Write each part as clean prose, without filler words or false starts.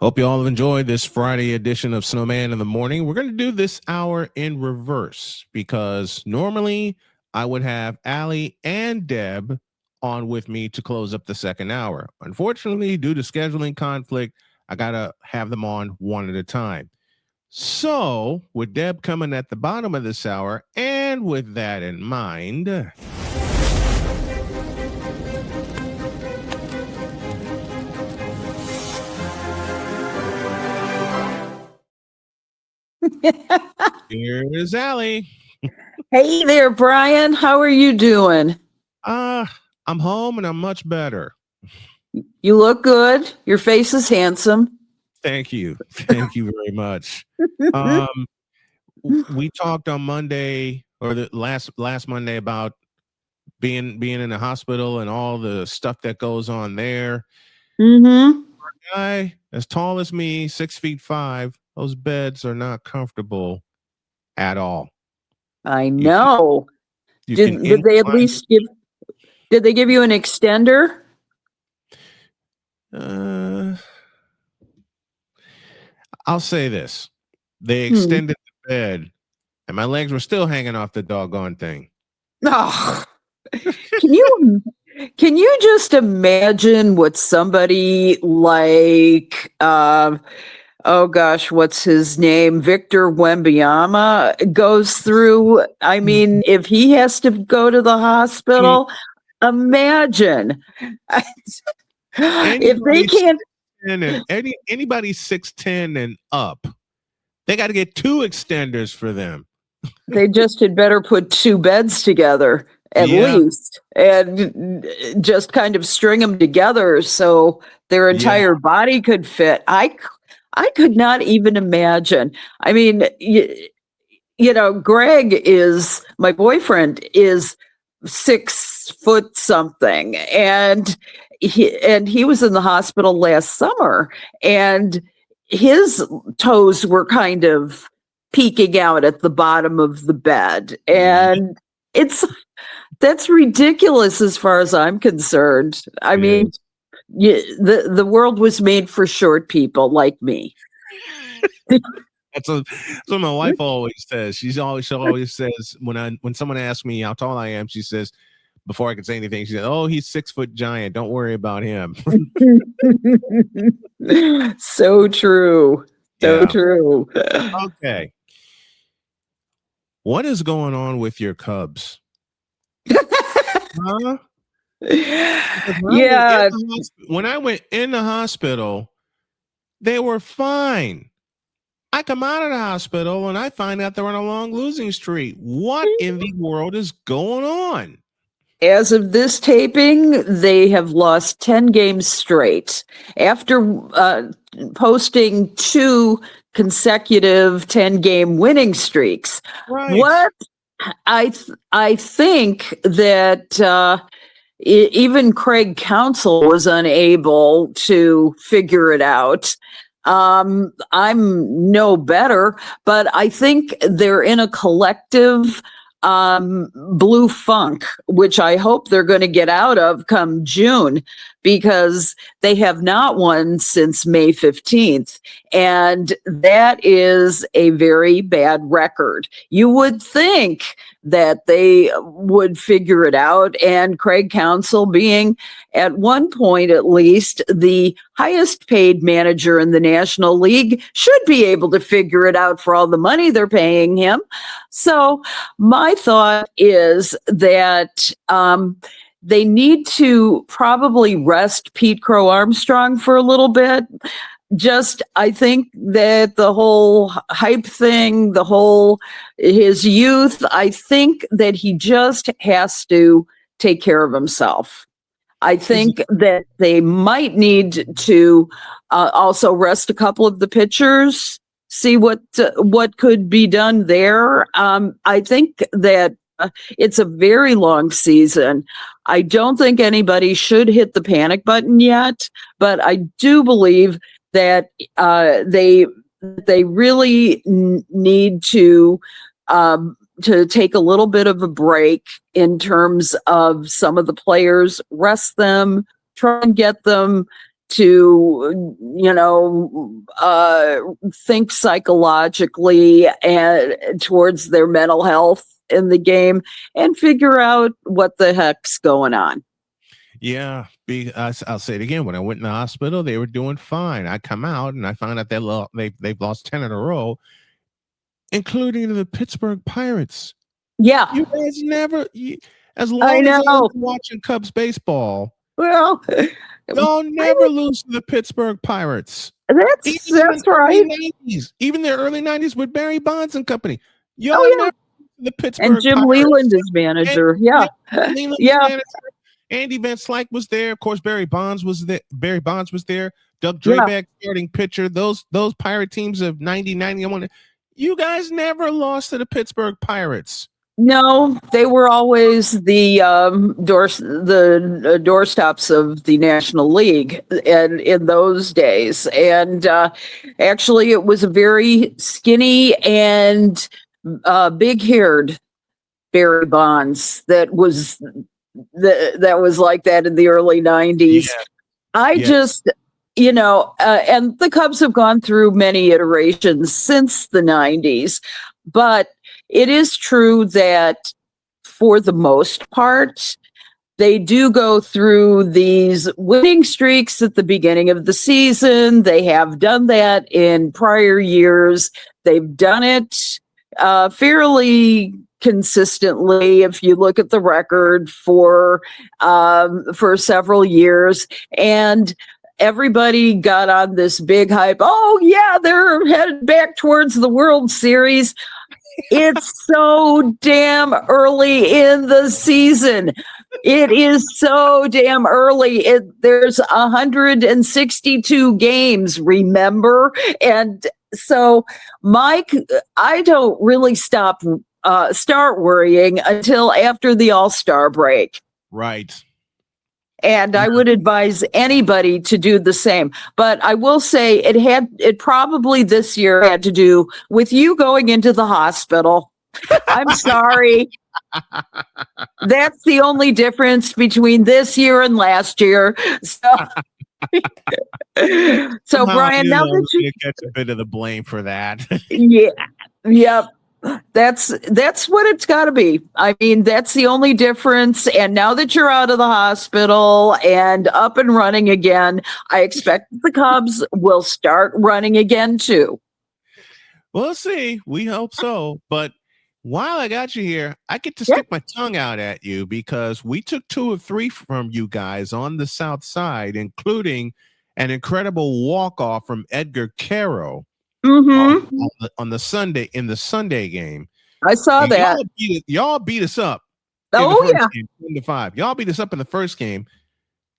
Hope you all have enjoyed this Friday edition of Snowman in the Morning. We're going to do this hour in reverse because normally I would have Allie and Deb on with me to close up the second hour. Unfortunately, due to scheduling conflict, I got to have them on one at a time. So, with Deb coming at the bottom of this hour, and with that in mind, here is Allie. Hey there, Brian. How are you doing? I'm home and I'm much better. You look good. Your face is handsome. Thank you. Thank you very much. We talked on Monday or the last Monday about being in the hospital and all the stuff that goes on there. Mm-hmm. For a guy as tall as me, 6'5", those beds are not comfortable at all. I know. Did they at least did they give you an extender? I'll say this. They extended the bed and my legs were still hanging off the doggone thing. Oh, can you just imagine what somebody like oh gosh, what's his name? Victor Wembanyama goes through. I mean, if he has to go to the hospital, imagine if they can't. And anybody 6'10" and up, they got to get 2 extenders for them. They just had better put 2 beds together at least, and just kind of string them together so their entire body could fit. I could not even imagine. I mean, you know, Greg is my boyfriend is 6 foot something, and he was in the hospital last summer, and his toes were kind of peeking out at the bottom of the bed, and that's ridiculous as far as I'm concerned. I mean, the world was made for short people like me. That's what my wife always says. She always says when someone asks me how tall I am, she says, before I can say anything, she said, "Oh, he's 6 foot giant. Don't worry about him." So true. So true. Okay. What is going on with your Cubs? Huh? Yeah. When I went in the hospital, they were fine. I come out of the hospital and I find out they're on a long losing streak. What in the world is going on? As of this taping, they have lost 10 games straight after posting 2 consecutive 10-game winning streaks. Right. What I think that even Craig Counsell was unable to figure it out. I'm no better, but I think they're in a collective blue funk, which I hope they're going to get out of come June, because they have not won since May 15th. And that is a very bad record. You would think that they would figure it out. And Craig Counsell, being at one point at least the highest paid manager in the National League, should be able to figure it out for all the money they're paying him. So my thought is that they need to probably rest Pete Crow Armstrong for a little bit. I think that the whole hype thing, his youth, I think that he just has to take care of himself. I think that they might need to also rest a couple of the pitchers, see what could be done there. I think that it's a very long season. I don't think anybody should hit the panic button yet, but I do believe that they really need to take a little bit of a break in terms of some of the players, rest them, try and get them to, think psychologically and towards their mental health in the game and figure out what the heck's going on. Yeah, I'll say it again. When I went in the hospital, they were doing fine. I come out and I found out they've lost 10 in a row, including the Pittsburgh Pirates. Yeah, You guys never, as I long as I've know. been watching Cubs baseball, Well, y'all never lose to the Pittsburgh Pirates. that's right. Even the early 90s with Barry Bonds and company. Y'all Oh, yeah. never lose to the Pittsburgh And Jim Pirates. Leland is manager. Yeah. Leland Yeah. manager. Andy Van Slyke was there. Of course, Barry Bonds was there. Doug Drabeck, starting pitcher. Those Pirate teams of 90, 91. You guys never lost to the Pittsburgh Pirates. No, they were always the doorstops of the National League, and in those days. And actually, it was a very skinny and big-haired Barry Bonds that was like that in the early 90s. Yeah. I just, and the Cubs have gone through many iterations since the 90s, but it is true that for the most part, they do go through these winning streaks at the beginning of the season. They have done that in prior years. They've done it fairly consistently if you look at the record for several years. And everybody got on this big hype. Oh, yeah, they're headed back towards the World Series. It's so damn early in the season. It is so damn early. There's 162 games, remember? And so, Mike, I don't really start worrying until after the All-Star break. Right. And I would advise anybody to do the same. But I will say it probably this year had to do with you going into the hospital. I'm sorry. That's the only difference between this year and last year. So Brian, now that you catch a bit of the blame for that. Yeah. Yep. That's what it's got to be. I mean, that's the only difference. And now that you're out of the hospital and up and running again, I expect the Cubs will start running again too. We'll see. We hope so. But while I got you here, I get to stick my tongue out at you because we took 2 of 3 from you guys on the South Side, including an incredible walk-off from Edgar Caro. On the Sunday in the Sunday game. I saw that. Y'all beat us up. Oh, yeah. 10-5. Y'all beat us up in the first game.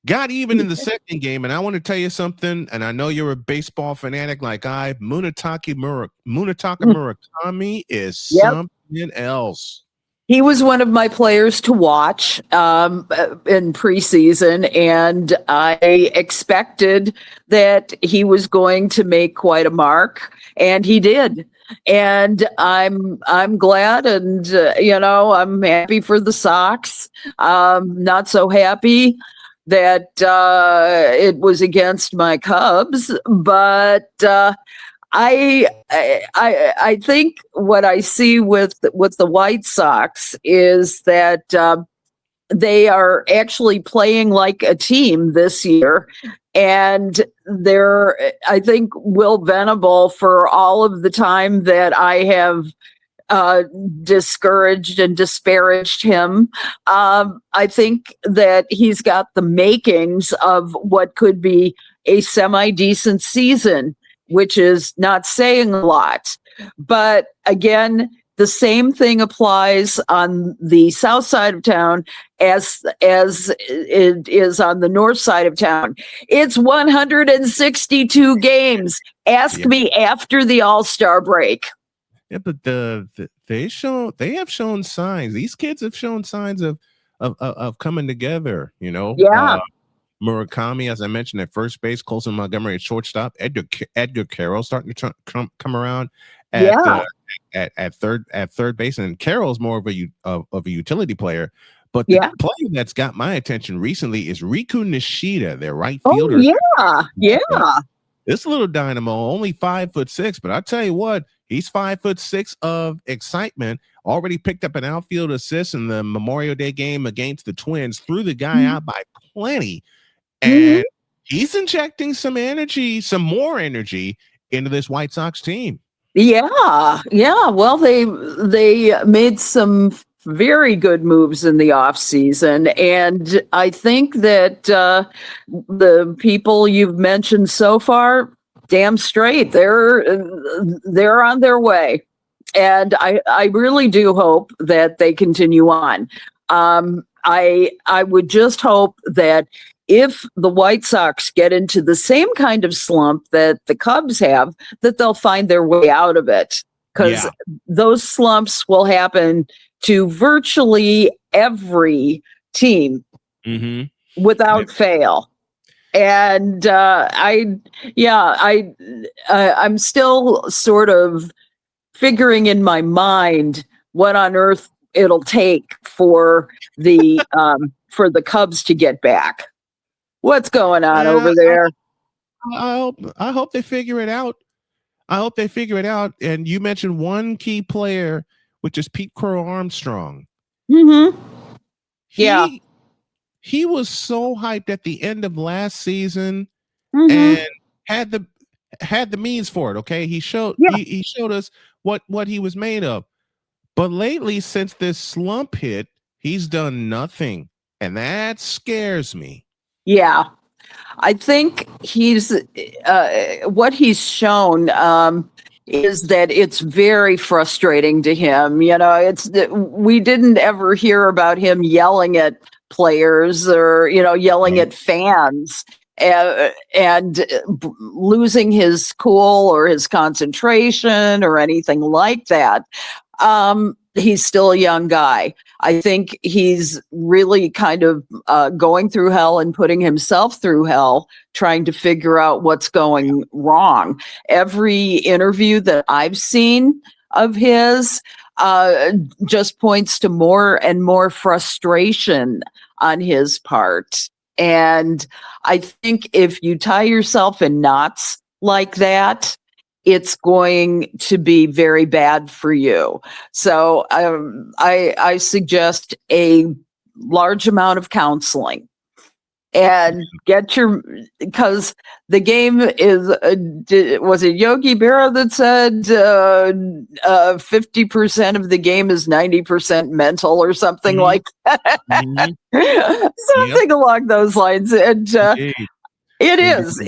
Got even in the second game. And I want to tell you something. And I know you're a baseball fanatic like I. Munetaka Murakami is something else. He was one of my players to watch in preseason, and I expected that he was going to make quite a mark, and he did. And I'm glad, and I'm happy for the Sox. Not so happy that it was against my Cubs, but I think what I see with the White Sox is that they are actually playing like a team this year, and I think Will Venable, for all of the time that I have discouraged and disparaged him, I think that he's got the makings of what could be a semi-decent season, which is not saying a lot. But again, the same thing applies on the south side of town as it is on the north side of town. It's 162 games. Ask me after the All-Star break. Yeah, but they have shown signs. These kids have shown signs of coming together, Yeah. Murakami, as I mentioned, at first base, Colson Montgomery at shortstop, Edgar Carroll starting to come around at third base, and Carroll's more of a utility player. But the player that's got my attention recently is Riku Nishida, their right fielder. Oh, yeah. This little dynamo, only 5'6", but I tell you what, he's 5'6" of excitement. Already picked up an outfield assist in the Memorial Day game against the Twins, threw the guy out by plenty, and he's injecting some energy, some more energy into this White Sox team. Yeah. Well, they made some very good moves in the offseason, and I think that the people you've mentioned so far, damn straight, they're on their way, and I really do hope that they continue on. I would just hope that if the White Sox get into the same kind of slump that the Cubs have, that they'll find their way out of it, because those slumps will happen to virtually every team without fail. And I'm still sort of figuring in my mind what on earth it'll take for the Cubs to get back. What's going on over there? I hope they figure it out. And you mentioned one key player, which is Pete Crow Armstrong. He was so hyped at the end of last season and had the means for it. Okay, he showed us what he was made of. But lately, since this slump hit, he's done nothing, and that scares me. Yeah, I think he's what he's shown is that it's very frustrating to him. You know, we didn't ever hear about him yelling at players or yelling at fans and losing his cool or his concentration or anything like that. He's still a young guy. I think he's really kind of going through hell and putting himself through hell, trying to figure out what's going wrong. Every interview that I've seen of his just points to more and more frustration on his part. And I think if you tie yourself in knots like that, it's going to be very bad for you. So I suggest a large amount of counseling and because the game is, was it Yogi Berra that said 50% of the game is 90% mental or something like that? Something along those lines. And it is.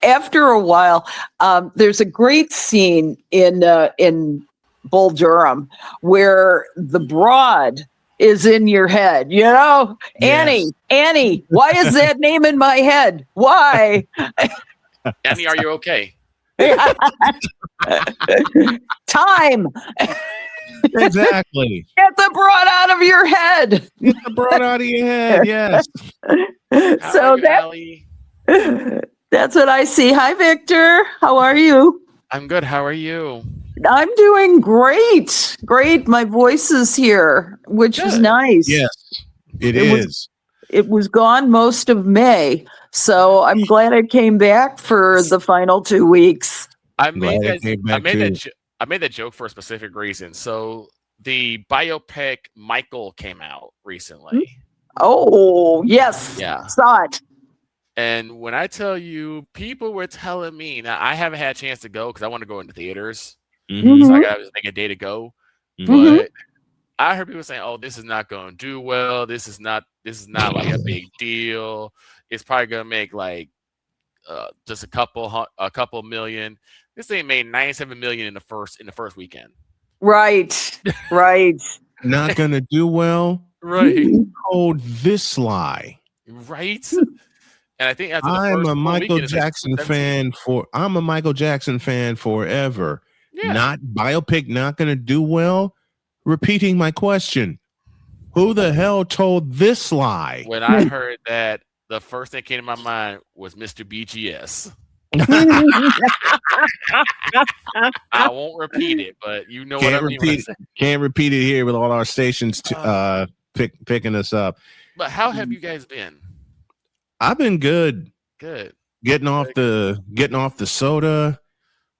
After a while, there's a great scene in Bull Durham where the broad is in your head. Annie, why is that name in my head? Why? Annie, are you okay? Time. Exactly. Get the broad out of your head. Get the broad out of your head. Yes. That's what I see. Hi, Victor. How are you? I'm good. How are you? I'm doing great. Great. My voice is here, which is nice. Yes, it is. It was gone most of May, so I'm glad it came back for the final 2 weeks. I made that joke for a specific reason. So the biopic Michael came out recently. Oh, yes. Yeah. Saw it. And when I tell you, people were telling me, now I haven't had a chance to go because I want to go into theaters. So I got to make a day to go. But I heard people saying, "Oh, this is not going to do well. This is not like a big deal. It's probably going to make like just a couple million." This thing made 97 million in the first weekend. Right. Not going to do well. Right. Who told this lie? Right. And I think I'm a Michael Jackson fan forever. Yeah. Not biopic, not going to do well. Repeating my question, who the hell told this lie? When I heard that, the first thing that came to my mind was Mr. BGS. I won't repeat it, but you know what I mean. Can't repeat it here with all our stations picking us up. But how have you guys been? I've been good. Good. Getting off the soda.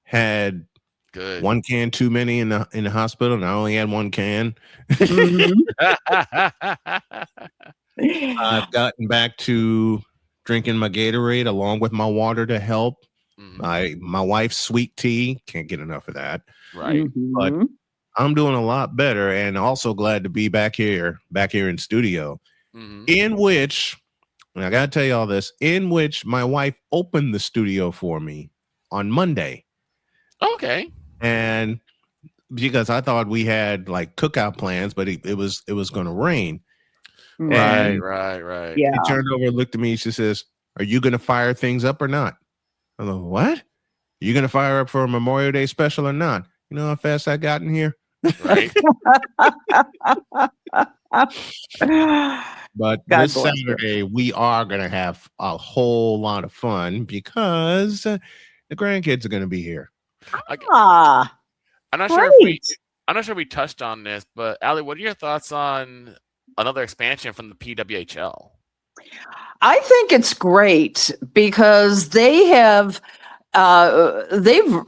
Had Good. one can too many in the hospital, and I only had one can. I've gotten back to drinking my Gatorade along with my water to help. My wife's sweet tea, can't get enough of that. Right. But I'm doing a lot better, and also glad to be back here in studio, in which, and I got to tell you all this, in which my wife opened the studio for me on Monday. Okay. And because I thought we had like cookout plans, but it was going to rain. Right. Yeah. She turned over and looked at me. She says, "Are you going to fire things up or not?" I'm like, "What? Are you going to fire up for a Memorial Day special or not?" You know how fast I got in here? Right. But this Saturday, we are going to have a whole lot of fun because the grandkids are going to be here. I'm not sure if we touched on this, but Allie, what are your thoughts on another expansion from the PWHL? I think it's great because they've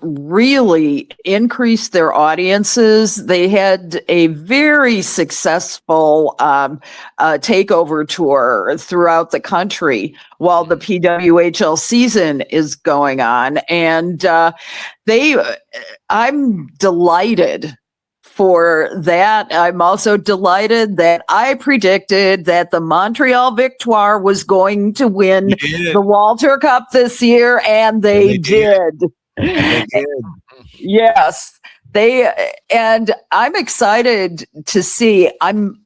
really increased their audiences. They had a very successful takeover tour throughout the country while the PWHL season is going on. And I'm delighted for that. I'm also delighted that I predicted that the Montreal Victoire was going to win the Walter Cup this year, and they did. They did. Yes. And I'm excited to see. I'm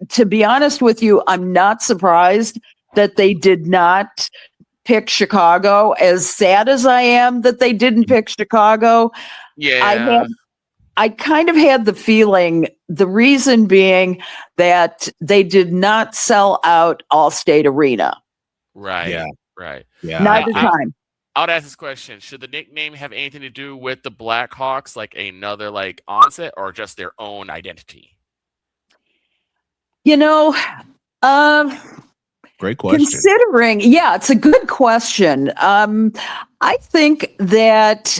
to be honest with you, I'm not surprised that they did not pick Chicago. As sad as I am that they didn't pick Chicago. Yeah. I kind of had the feeling, the reason being that they did not sell out Allstate Arena. Right. Yeah. Right. Yeah. Neither time. I would ask this question. Should the nickname have anything to do with the Blackhawks, like another onset, or just their own identity? You know, great question. Considering, it's a good question. I think that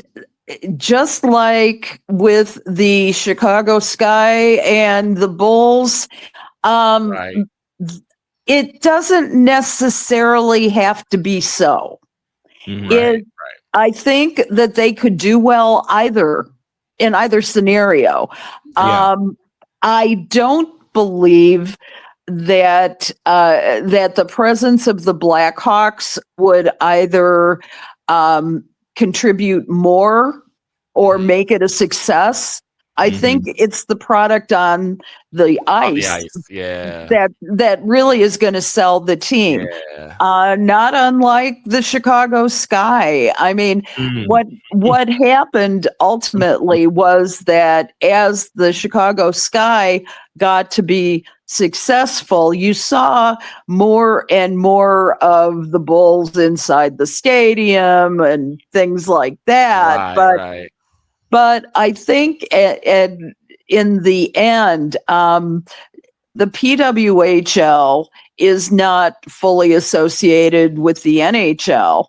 just like with the Chicago Sky and the Bulls, it doesn't necessarily have to be so. I think that they could do well in either scenario. I don't believe that the presence of the Blackhawks would either contribute more or make it a success. I think it's the product on the ice, that really is going to sell the team. Not unlike the Chicago Sky. I mean, what happened ultimately was that as the Chicago Sky got to be successful, you saw more and more of the Bulls inside the stadium and things like that. But I think in the end, the PWHL is not fully associated with the NHL.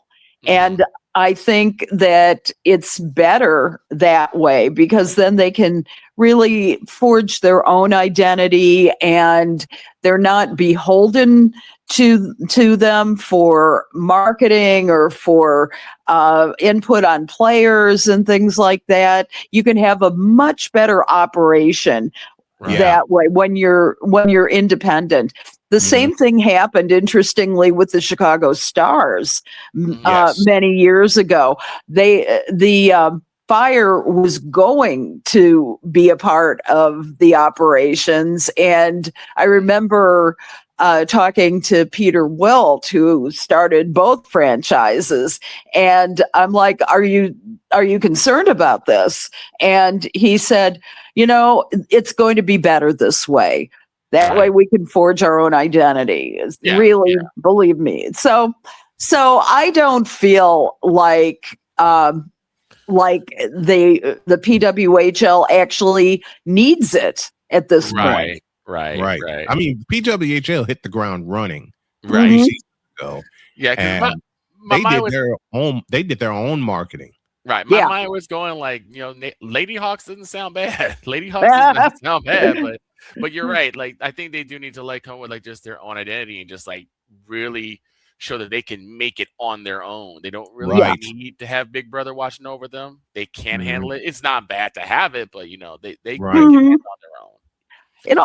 And I think that it's better that way because then they can really forge their own identity and they're not beholden to them for marketing or for input on players and things like that. You can have a much better operation that way when you're independent. The same thing happened, interestingly, with the Chicago Stars many years ago. The Fire was going to be a part of the operations, and I remember talking to Peter Wilt, who started both franchises, and I'm like, "Are you concerned about this?" And he said, "It's going to be better this way. That way we can forge our own identity." Believe me. So I don't feel like the PWHL actually needs it at this point. Right. Right. I mean, PWHL hit the ground running Right. Mhm. seasons ago, Yeah, because and my they mind did was their own. They did their own marketing. right. My Yeah. mind was going like, Lady Hawks doesn't sound bad. Lady Hawks does not sound bad, but you're right. Like I think they do need to like come with like just their own identity and just like really show that they can make it on their own. They don't really Right. need to have Big Brother watching over them. They can Mhm. handle it. It's not bad to have it, but they Right. can handle Mhm. it on their own. It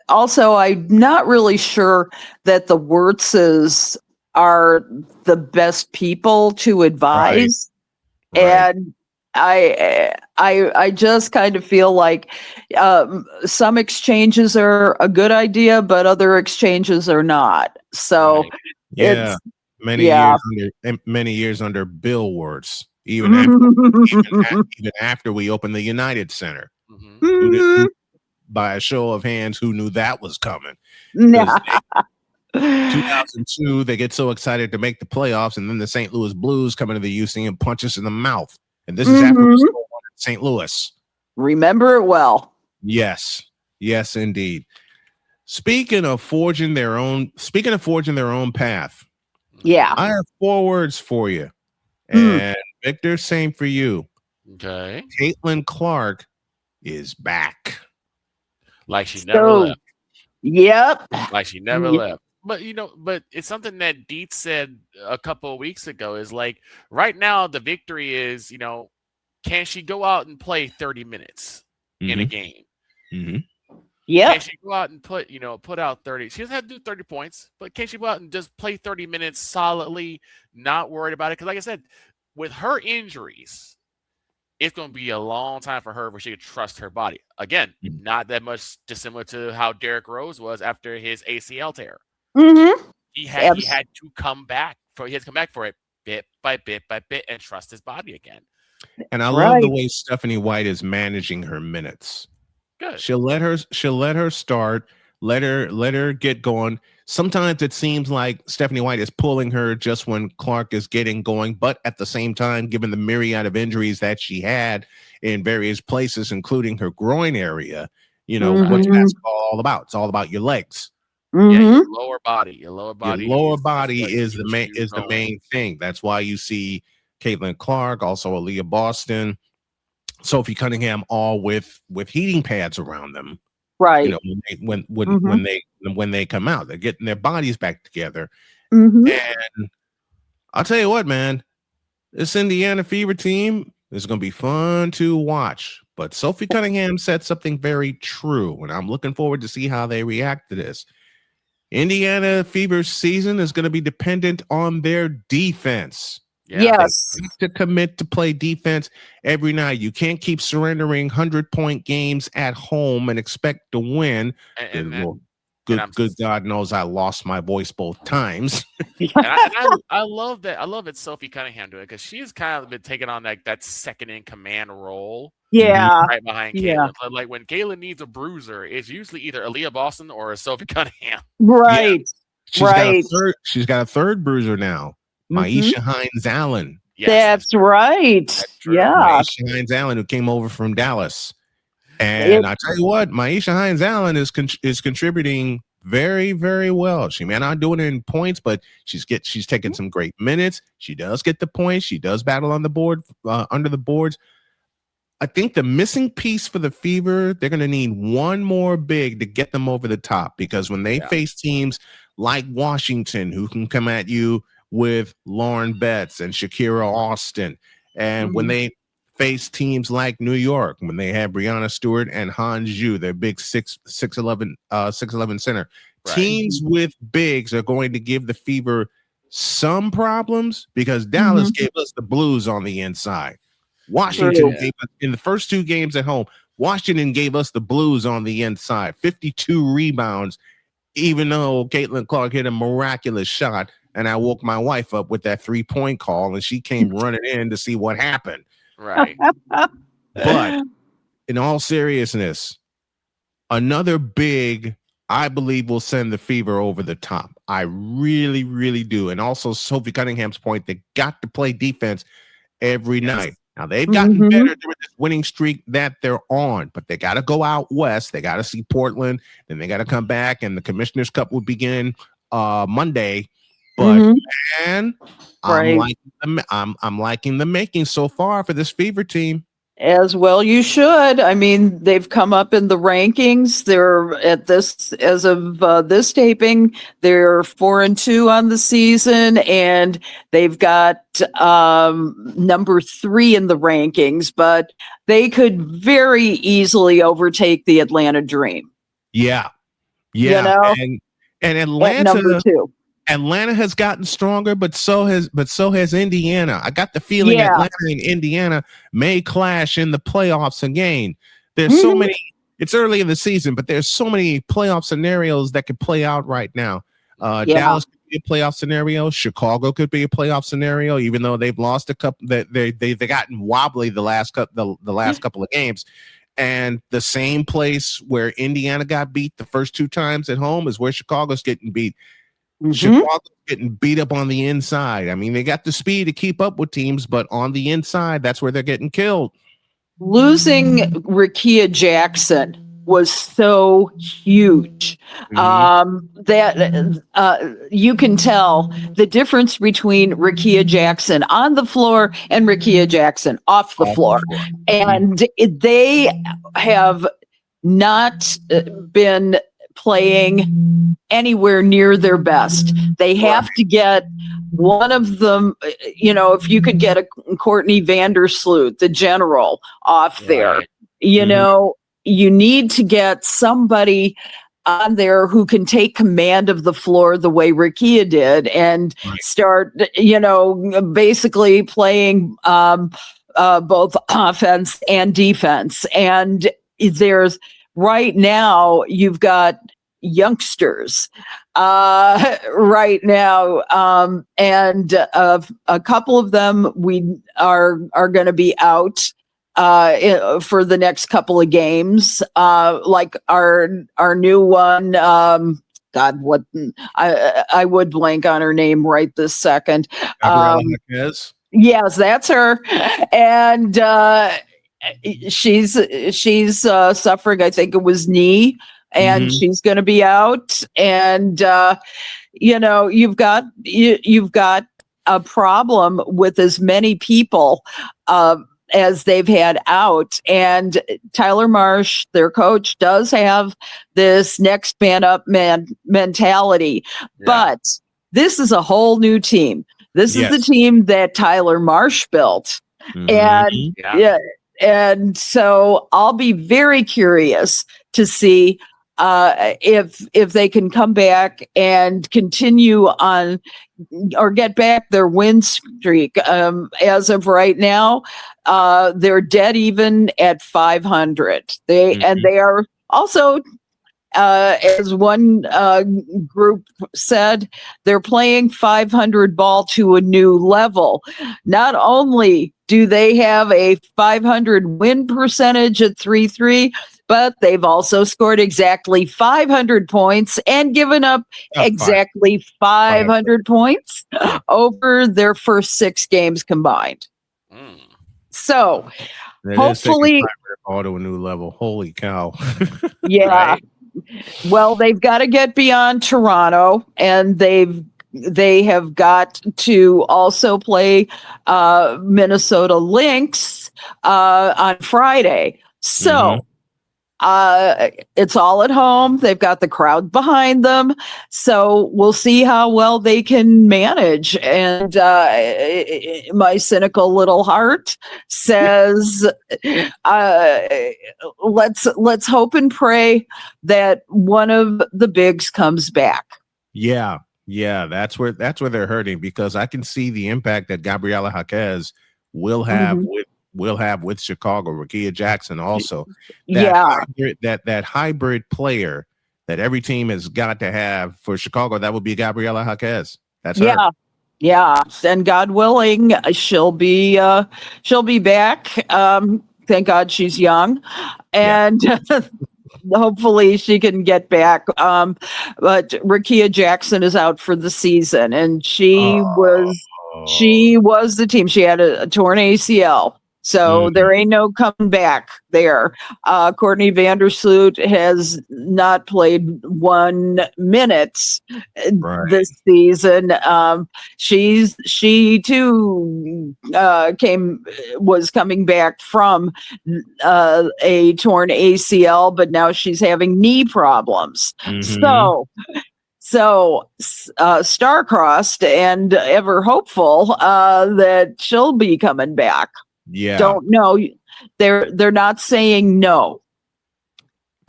also, I'm not really sure that the Wurtzes are the best people to advise. Right. And I just kind of feel like some exchanges are a good idea, but other exchanges are not. So Right. Yeah. it's Many years under Bill Wirtz, even after we opened the United Center. Mhm. Who by a show of hands, who knew that was coming? Nah. 2002, they get so excited to make the playoffs, and then the St. Louis Blues come into the UC and punch us in the mouth. And this is after we Mhm. scored one in St. Louis. Remember it well. Yes, indeed. Speaking of forging their own path, Yeah. I have 4 words for you. Mm. And Victor, same for you. Okay. Caitlin Clark is back. Like she never left. Yep. Like she never Yep. left. But it's something that Dietz said a couple of weeks ago is like right now the victory is, can she go out and play 30 minutes in a game? Mhm. Yep. Can she go out and put out 30? She doesn't have to do 30 points, but can she go out and just play 30 minutes solidly, not worried about it? Because like I said, with her injuries, it's going to be a long time for her where she could trust her body. Again, not that much dissimilar to how Derrick Rose was after his ACL tear. Mm-hmm. He had to come back for it bit by bit by bit and trust his body again. And I love the way Stephanie White is managing her minutes. Good. She'll let her start, let her get going. Sometimes it seems like Stephanie White is pulling her just when Clark is getting going, but at the same time, given the myriad of injuries that she had in various places, including her groin area, what's basketball all about? It's all about your legs. Mm-hmm. Yeah, your lower body. Your lower body is the main thing. That's why you see Caitlin Clark, also Aaliyah Boston, Sophie Cunningham, all with heating pads around them. Right. When they come out, they're getting their bodies back together. Mm-hmm. And I'll tell you what, man, this Indiana Fever team is going to be fun to watch. But Sophie Cunningham said something very true, and I'm looking forward to see how they react to this. Indiana Fever's season is going to be dependent on their defense. Yeah. Yes. They have to commit to play defense every night. You can't keep surrendering 100-point games at home and expect to win. Good God knows I lost my voice both times. And I love that. I love that Sophie Cunningham doing it because she's kind of been taking on that second in command role. Yeah. Right behind Caitlin. Like when Caitlin needs a bruiser, it's usually either Aaliyah Boston or a Sophie Cunningham. Right. Yeah. She's got a third bruiser now. Maisha Hines Allen. Yes, that's right. That's yeah. Maisha Hines Allen, who came over from Dallas. And I tell you what, Maisha Hines Allen is contributing very, very well. She may not do it in points, but she's taking some great minutes. She does get the points. She does battle on the board, under the boards. I think the missing piece for the Fever, they're going to need one more big to get them over the top, because when they face teams like Washington, who can come at you with Lauren Betts and Shakira Austin, and when they face teams like New York, when they have Brianna Stewart and Han Zhu, their big 6'11" center, teams with bigs are going to give the Fever some problems, because Dallas gave us the blues on the inside. Washington gave us, in the first 2 games at home, Washington gave us the blues on the inside, 52 rebounds, even though Caitlin Clark hit a miraculous shot. And I woke my wife up with that 3-point call, and she came running in to see what happened. Right. But in all seriousness, another big, I believe, will send the Fever over the top. I really, really do. And also Sophie Cunningham's point, they got to play defense every night. Now they've gotten better during this winning streak that they're on, but they got to go out west. They got to see Portland, then they got to come back, and the Commissioner's Cup will begin Monday. But man, I'm liking the making so far for this Fever team. As well, you should. I mean, they've come up in the rankings. They're at this, as of this taping, they're 4-2 on the season, and they've got number 3 in the rankings. But they could very easily overtake the Atlanta Dream. Yeah, you know? and Atlanta, number 2. Atlanta has gotten stronger, but so has Indiana. I got the feeling Atlanta and Indiana may clash in the playoffs again. There's so many. It's early in the season, but there's so many playoff scenarios that could play out right now. Dallas could be a playoff scenario. Chicago could be a playoff scenario, even though they've lost a couple. They've gotten wobbly the last couple of games. And the same place where Indiana got beat the first 2 times at home is where Chicago's getting beat. Chicago's getting beat up on the inside. I mean, they got the speed to keep up with teams, but on the inside, that's where they're getting killed. Losing Rickea Jackson was so huge that you can tell the difference between Rickea Jackson on the floor and Rickea Jackson off the floor. And they have not been playing anywhere near their best. They have to get one of them, if you could get a Courtney Vandersloot, the general, off there, you need to get somebody on there who can take command of the floor the way Rickea did and start, basically playing both offense and defense. And there's right now, you've got youngsters right now, and a couple of them we are going to be out for the next couple of games. Like our new one, God, what I would blank on her name right this second. Yes, that's her, and she's suffering, I think it was knee, and she's going to be out. And you've got a problem with as many people as they've had out. And Tyler Marsh, their coach, does have this next man up mentality, but this is a whole new team. This is the team that Tyler Marsh built. And so I'll be very curious to see if they can come back and continue on or get back their win streak. As of right now, they're dead even at 500. And they are also, as one group said, they're playing 500 ball to a new level. Not only do they have a 500 win percentage at 3-3, but they've also scored exactly 500 points and given up exactly 500 points over their first 6 games combined. So hopefully, all to a new level. Holy cow! Right? Well, they've got to get beyond Toronto, and they have got to also play Minnesota Lynx on Friday. So it's all at home. They've got the crowd behind them. So we'll see how well they can manage. And my cynical little heart says, let's hope and pray that one of the bigs comes back. Yeah, that's where they're hurting, because I can see the impact that Gabriela Jaquez will have with Chicago. Rickea Jackson also. That hybrid player that every team has got to have for Chicago, that would be Gabriela Jaquez. That's her. Yeah. And God willing, she'll be back. Thank God she's young, and hopefully she can get back. But Rickea Jackson is out for the season, and she was the team. She had a torn ACL. So there ain't no coming back there. Courtney Vandersloot has not played 1 minute this season. She too was coming back from a torn ACL, but now she's having knee problems. So star-crossed and ever hopeful that she'll be coming back. Yeah. Don't know. They're not saying no.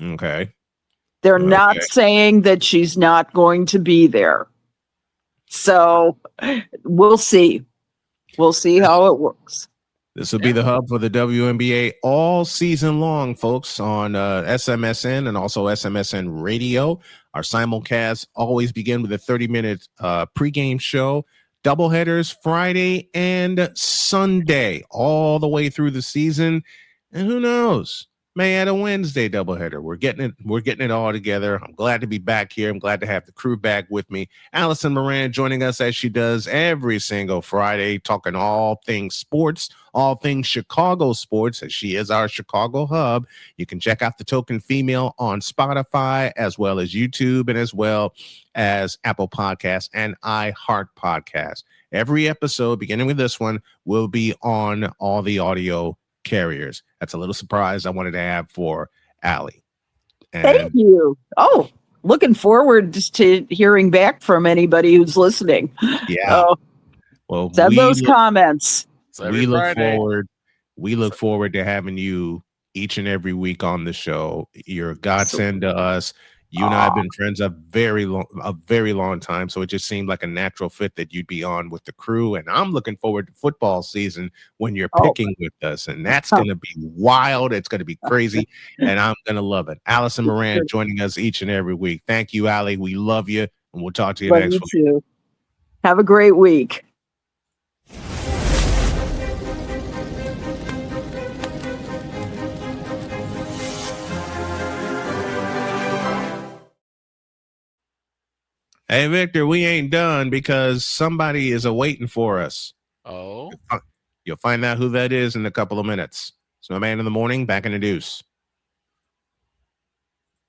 Okay. They're not saying that she's not going to be there. So we'll see. We'll see how it works. This will be the hub for the WNBA all season long, folks, on SMSN and also SMSN Radio. Our simulcasts always begin with a 30-minute pregame show. Doubleheaders Friday and Sunday, all the way through the season. And who knows? May add a Wednesday doubleheader. We're getting it all together. I'm glad to be back here. I'm glad to have the crew back with me. Alison Moran joining us as she does every single Friday, talking all things sports, all things Chicago sports, as she is our Chicago hub. You can check out The Token Female on Spotify, as well as YouTube, and as well as Apple Podcasts and iHeart Podcasts. Every episode, beginning with this one, will be on all the audio carriers. That's a little surprise I wanted to have for Allie. Thank you. Oh, looking forward to hearing back from anybody who's listening. Yeah. Well, send those comments. We look forward to having you each and every week on the show. You're a godsend to us. You and I have been friends a very long time, so it just seemed like a natural fit that you'd be on with the crew. And I'm looking forward to football season when you're picking with us, and that's going to be wild. It's going to be crazy, and I'm going to love it. Alison Moran joining us each and every week. Thank you, Allie. We love you, and we'll talk to you next week. Too. Have a great week. Hey, Victor, we ain't done because somebody is awaiting for us. Oh. You'll find out who that is in a couple of minutes. Snowman in the Morning, back in the deuce.